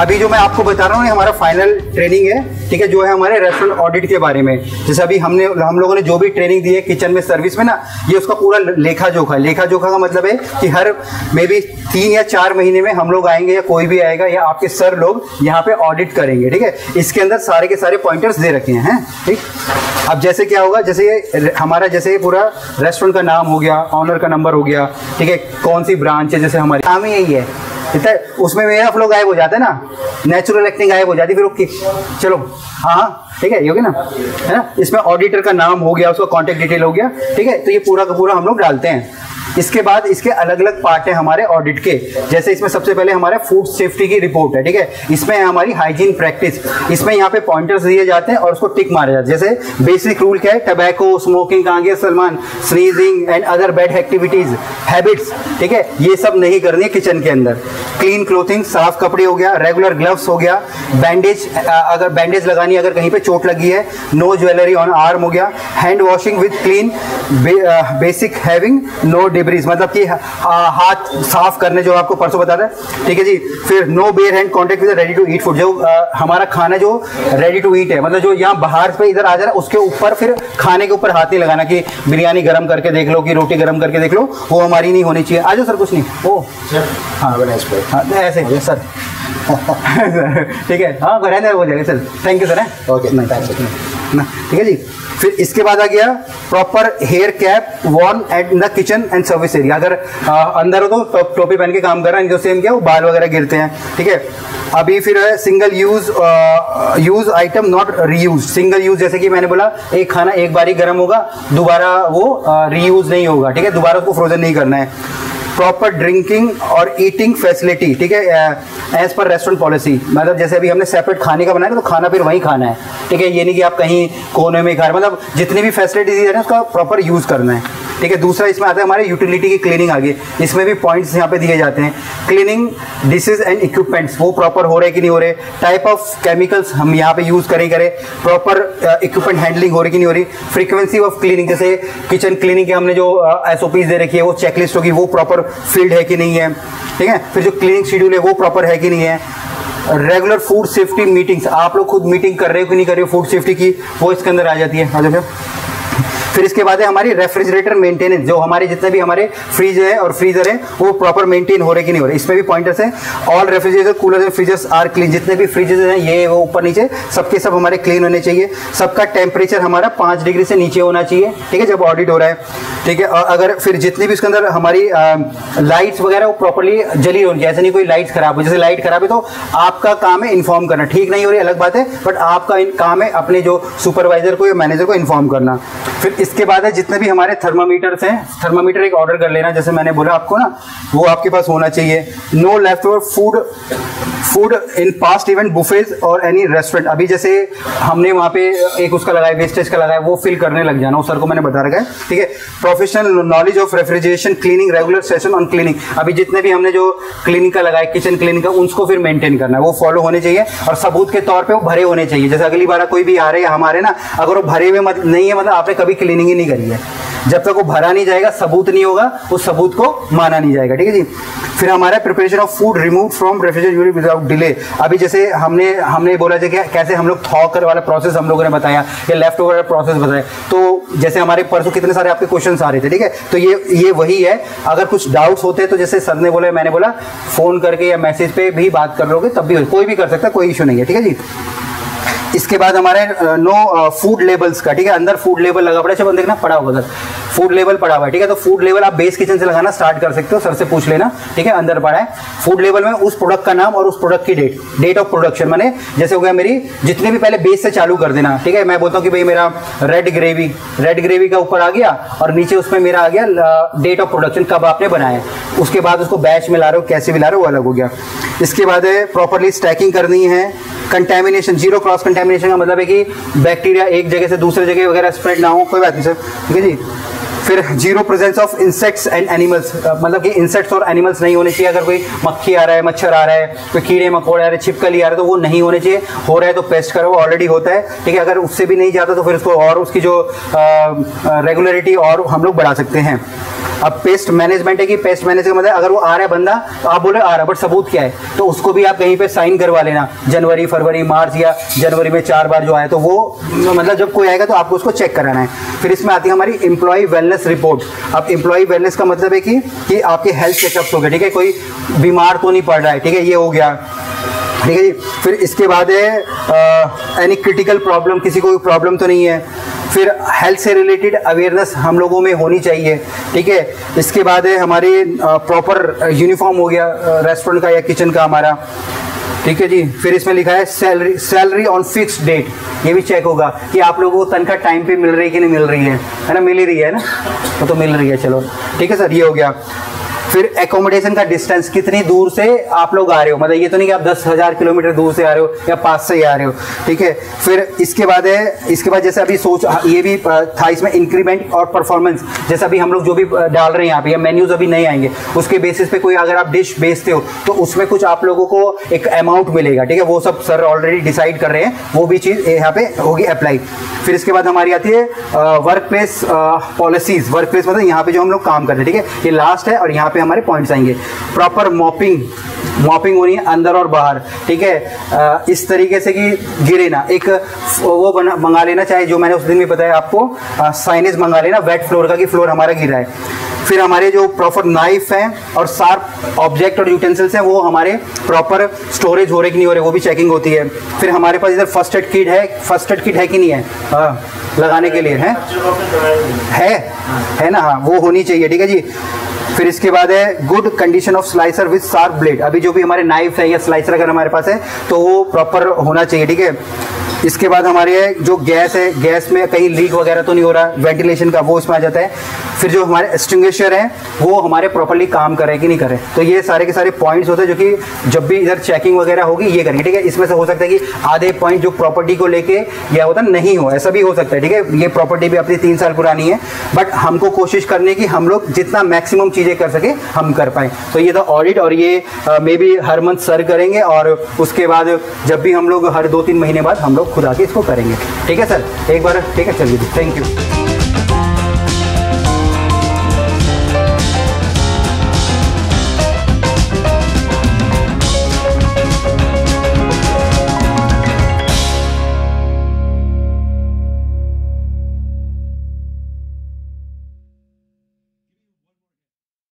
अभी जो मैं आपको बता रहा हूँ ये हमारा फाइनल ट्रेनिंग है, ठीक है, जो है हमारे रेस्टोरेंट ऑडिट के बारे में। जैसे अभी हम लोगों ने जो भी ट्रेनिंग दी है किचन में, सर्विस में ना, ये उसका पूरा लेखा जोखा है। लेखा जोखा का मतलब है कि हर मे बी 3 या 4 महीने में हम लोग आएंगे या कोई भी आएगा या आपके सर लोग यहाँ पे ऑडिट करेंगे, ठीक है। इसके अंदर सारे के सारे पॉइंटर्स दे रखे हैं, ठीक। अब जैसे क्या होगा, जैसे ये हमारा जैसे पूरा रेस्टोरेंट का नाम हो गया, ऑनर का नंबर हो गया, ठीक है, कौन सी ब्रांच है, जैसे हमारी नाम ही यही है, इतना उसमें मेरा फ्लो गायब हो जाता है ना, नेचुरल एक्टिंग गायब हो जाती है, फिर ओके चलो हाँ ठीक है, ये होगी ना, है ना। इसमें ऑडिटर का नाम हो गया, उसका कॉन्टेक्ट डिटेल हो गया, ठीक है। तो ये पूरा का पूरा हम लोग डालते हैं। इसके बाद इसके अलग अलग पार्ट है हमारे ऑडिट के। जैसे इसमें सबसे पहले हमारे फूड सेफ्टी की रिपोर्ट है, ठीक है। इसमें है हमारी हाइजीन प्रैक्टिस, इसमें यहाँ पे पॉइंटर्स दिए जाते हैं और उसको टिक मारे जाते हैं। जैसे बेसिक रूल क्या है, टबैको, स्मोकिंग, कांगे सलमान, sneezing and other bad activities habits, ठीक है, ये सब नहीं करनी है किचन के अंदर। क्लीन क्लोथिंग, साफ कपड़े हो गया, रेगुलर ग्लव्स हो गया, बैंडेज, अगर बैंडेज लगानी अगर कहीं पे चोट लगी है, नो ज्वेलरी ऑन आर्म हो गया, hand washing with clean basic having no debris, मतलब कि हाथ साफ करने, जो आपको परसों बता रहा है, ठीक है जी। फिर no bare hand contact with ready to eat food, जो हमारा खाना जो रेडी टू ईट है, मतलब जो यहाँ बाहर पे इधर आ जा रहा है उसके ऊपर फिर खाने के ऊपर हाथ नहीं लगाना कि बिरयानी गर्म करके देख लो कि रोटी गर्म करके देख लो, वो हमारी नहीं होनी चाहिए। आ जाओ सर, कुछ नहीं ओ हाँ ऐसे ही सर ठीक है, हाँ रहने हो जाएगा sir, thank you sir. Okay नहीं ठीक है जी। फिर इसके बाद आ गया proper hair cap worn at the kitchen and service area. अगर अंदर हो तो टोपी पहन के काम कर रहा है, जो सेम क्या वो बाल वगैरह गिरते हैं, ठीक है। अभी फिर है single use item not reuse. Single use जैसे कि मैंने बोला, एक खाना एक बार ही गर्म होगा, दोबारा वो रीयूज नहीं होगा, ठीक है, दोबारा उसको फ्रोजन नहीं करना है। प्रॉपर ड्रिंकिंग और ईटिंग फैसिलिटी, ठीक है, एज पर रेस्टोरेंट पॉलिसी, मतलब जैसे अभी हमने सेपरेट खाने का बनाया तो खाना फिर वहीं खाना है, ठीक है, ये नहीं कि आप कहीं कोने में खा रहे, मतलब जितनी भी फैसिलिटीज है ना उसका प्रॉपर यूज करना है, ठीक है। दूसरा इसमें आता है हमारे यूटिलिटी की क्लीनिंग आगे, इसमें भी पॉइंट्स यहाँ पे दिए जाते हैं। क्लीनिंग डिशेज एंड इक्विपमेंट्स, वो प्रॉपर हो रहे कि नहीं हो रहे, टाइप ऑफ केमिकल्स हम यहाँ पे यूज करें, प्रॉपर इक्विपमेंट हैंडलिंग हो रही कि नहीं हो रही, फ्रीक्वेंसी ऑफ क्लीनिंग, जैसे किचन क्लीनिंग के हमने जो SOPs दे रखी है, वो चेकलिस्ट होगी, वो प्रॉपर फील्ड है कि नहीं है, ठीक है। फिर जो क्लीनिंग शेड्यूल है वो प्रॉपर है कि नहीं है। रेगुलर फूड सेफ्टी मीटिंग्स, आप लोग खुद मीटिंग कर रहे हो कि नहीं कर रहे हो फूड सेफ्टी की, वो इसके अंदर आ जाती है। फिर इसके बाद है हमारी रेफ्रिजरेटर मेंटेनेंस, जो हमारे जितने भी हमारे फ्रिज है और फ्रीजर है वो प्रॉपर मेंटेन हो रहे कि नहीं हो रहे, इसमें भी पॉइंटर्स हैं। All refrigerator cooler and freezers are clean, जितने भी फ्रिजेस हैं ये वो ऊपर नीचे सबके सब हमारे क्लीन होने चाहिए। सबका टेम्परेचर हमारा 5 डिग्री से नीचे होना चाहिए, ठीक है, जब ऑडिट हो रहा है, ठीक है। और अगर फिर जितनी भी इसके अंदर हमारी लाइट्स वगैरह वो प्रॉपरली जली होनी चाहिए, ऐसे नहीं कोई लाइट्स खराब हो, जैसे लाइट खराब है तो आपका काम है इन्फॉर्म करना, ठीक नहीं हो रही अलग बात है, बट आपका काम है अपने जो सुपरवाइजर को या मैनेजर को इन्फॉर्म करना। फिर इसके बाद है जितने भी हमारे थर्मामीटर्स हैं, थर्मामीटर एक ऑर्डर कर लेना, जैसे मैंने बोला आपको ना, वो आपके पास होना चाहिए। No left over food in past event buffets और एनी रेस्टोरेंट, अभी जैसे हमने वहाँ पे एक उसका लगाया, वेस्टेज का लगाया, वो फिल करने लग जाना, उस सर को मैंने बता रखा है, ठीक है। Professional knowledge of refrigeration cleaning, regular session on cleaning, अभी जितने भी हमने जो क्लीनिंग का लगाया, किचन क्लीनिंग का, उसको फिर मेंटेन करना है, वो फॉलो होने चाहिए। और सबूत के तौर पे वो भरे होने चाहिए, जैसे अगली बार कोई भी आ रहे हैं हमारे ना, अगर वो भरे हुए नहीं है, मतलब आपने कभी क्लीनिंग ही नहीं करी है, जब तक वो भरा नहीं जाएगा, सबूत नहीं होगा, उस सबूत को माना नहीं जाएगा, ठीक है जी। फिर हमारा preparation of food remove from refrigerator unit without delay, अभी जैसे हमने बोला था कि कैसे हम लोग थॉ कर वाला प्रोसेस हम लोगों ने बताया, या लेफ्ट ओवर प्रोसेस बताया, तो जैसे हमारे परसों कितने सारे आपके क्वेश्चंस आ रहे थे, ठीक है, तो ये वही है। अगर कुछ डाउट्स होते हैं तो जैसे सर ने बोला, मैंने बोला, फोन करके या मैसेज पे भी बात कर लोगे तब भी कोई भी कर सकता है, कोई इशू नहीं है, ठीक है जी। इसके बाद हमारे नो फूड लेबल्स का, ठीक है, अंदर फूड लेबल लगा पड़ा है, सब देखना पड़ा होगा सर, फूड लेबल पड़ा हुआ है, ठीक है। तो फूड लेबल आप बेस किचन से लगाना स्टार्ट कर सकते हो, सर से पूछ लेना, ठीक है, अंदर पड़ा है। फूड लेबल में उस प्रोडक्ट का नाम और उस प्रोडक्ट की डेट ऑफ प्रोडक्शन, माने जैसे हो गया मेरी, जितने भी पहले बेस से चालू कर देना, ठीक है। मैं बोलता हूँ कि भाई मेरा रेड ग्रेवी का ऊपर आ गया और नीचे उसमें मेरा आ गया डेट ऑफ प्रोडक्शन, कब आपने बनाया, उसके बाद उसको बैच में ला रहे हो, कैसे भी ला रहे हो, वो अलग हो गया। इसके बाद प्रॉपरली स्टैकिंग करनी है। कंटेमिनेशन, जीरो क्रॉस कंटेमिनेशन का मतलब है कि बैक्टीरिया एक जगह से दूसरे जगह वगैरह स्प्रेड ना हो, कोई बात नहीं सर, ठीक है जी। फिर zero presence of insects and animals, मतलब कि इंसेक्ट्स और एनिमल्स नहीं होने चाहिए। अगर कोई मक्खी आ रहा है, मच्छर आ रहा है, कोई कीड़े मकोड़े आ रहे हैं, छिपकली आ रहा है, तो वो नहीं होने चाहिए। हो रहा है तो पेस्ट करो, वो ऑलरेडी होता है, ठीक है। अगर उससे भी नहीं जाता तो फिर उसको और उसकी जो रेगुलरिटी और हम लोग बढ़ा सकते हैं। अब पेस्ट मैनेजमेंट है कि पेस्ट मैनेज का मतलब अगर वो आ रहा है बंदा तो आप बोले आ रहा है बट सबूत क्या है, तो उसको भी आप कहीं पे साइन करवा लेना जनवरी, फरवरी, मार्च या जनवरी में 4 बार जो आए, तो वो मतलब जब कोई आएगा तो आपको उसको चेक कराना है। फिर इसमें आती है हमारी एम्प्लॉय वेलनेस रिपोर्ट। अब एम्प्लॉय वेलनेस का मतलब है कि आपके हेल्थ चेकअप्स हो गए, ठीक है, कोई बीमार तो नहीं पड़ रहा है, ठीक है, ये हो गया, ठीक है जी। फिर इसके बाद है एनी क्रिटिकल प्रॉब्लम, किसी को कोई प्रॉब्लम तो नहीं है। फिर हेल्थ से रिलेटेड अवेयरनेस हम लोगों में होनी चाहिए, ठीक है। इसके बाद है हमारे प्रॉपर यूनिफॉर्म हो गया रेस्टोरेंट का या किचन का हमारा, ठीक है जी। फिर इसमें लिखा है सैलरी ऑन फिक्स्ड डेट, ये भी चेक होगा कि आप लोगों को तनख्वाह टाइम पे मिल रही है कि नहीं मिल रही है ना, मिल ही रही है ना, तो मिल रही है, चलो ठीक है सर, ये हो गया। फिर एकोमोडेशन का डिस्टेंस, कितनी दूर से आप लोग आ रहे हो, मतलब ये तो नहीं कि आप 10,000 किलोमीटर दूर से आ रहे हो या 5 से आ रहे हो, ठीक है। फिर इसके बाद है, इसके बाद जैसे अभी ये भी था इसमें इंक्रीमेंट और परफॉर्मेंस, जैसे अभी हम लोग जो भी डाल रहे हैं यहाँ पे, या मेन्यूज अभी नहीं आएंगे, उसके बेसिस पे कोई अगर आप डिश बेचते हो तो उसमें कुछ आप लोगों को एक अमाउंट मिलेगा, ठीक है, वो सब सर ऑलरेडी डिसाइड कर रहे हैं, वो भी चीज़ यहाँ पे होगी अप्लाई। फिर इसके बाद हमारी आती है work place policies. Work place मतलब यहाँ पे जो हम लोग काम करते हैं, ठीक है, ये लास्ट है और यहाँ पे हमारे पॉइंट्स आएंगे। प्रॉपर मॉपिंग होनी है अंदर और बाहर, ठीक है, इस तरीके से कि गिरे ना, एक वो मंगा लेना, चाहे जो मैंने उस दिन भी बताया आपको साइनेज मंगा लेना वेट फ्लोर का, कि फ्लोर हमारा गिरा है। फिर हमारे जो प्रॉपर नाइफ हैं और शार्प ऑब्जेक्ट और यूटेंसिल्स हैं वो हमारे प्रॉपर स्टोरेज हो रहे कि नहीं हो रहे, वो भी चेकिंग होती है। फिर हमारे पास इधर फर्स्ट एड किट है कि नहीं है, हाँ, लगाने के लिए है ना, हाँ, वो होनी चाहिए, ठीक है जी। फिर इसके बाद है good condition of slicer with sharp blade. अभी जो भी हमारे नाइफ है या स्लाइसर अगर हमारे पास है तो वो प्रॉपर होना चाहिए, ठीक है। इसके बाद हमारे जो गैस है, गैस में कहीं लीक वगैरह तो नहीं हो रहा, वेंटिलेशन का, वो इसमें आ जाता है। फिर जो हमारे एक्सटिंग्विशर हैं वो हमारे प्रॉपर्ली काम कर रहे हैं कि नहीं कर रहे, तो ये सारे के सारे पॉइंट्स होते हैं जो कि जब भी इधर चेकिंग वगैरह होगी ये करेंगे, ठीक है। इसमें से हो सकता है कि आधे पॉइंट जो प्रॉपर्टी को लेके या होता नहीं हो, ऐसा भी हो सकता है, ठीक है। ये प्रॉपर्टी भी अपनी 3 साल पुरानी है, बट हमको कोशिश करनी है कि हम लोग जितना मैक्सिमम चीज़ें कर सके हम कर पाएँ। तो ये था ऑडिट, और ये may be her month sir करेंगे, और उसके बाद जब भी हम लोग हर 2-3 महीने बाद हम लोग खुद आके इसको करेंगे, ठीक है सर, एक बार, ठीक है, चलिए, थैंक यू।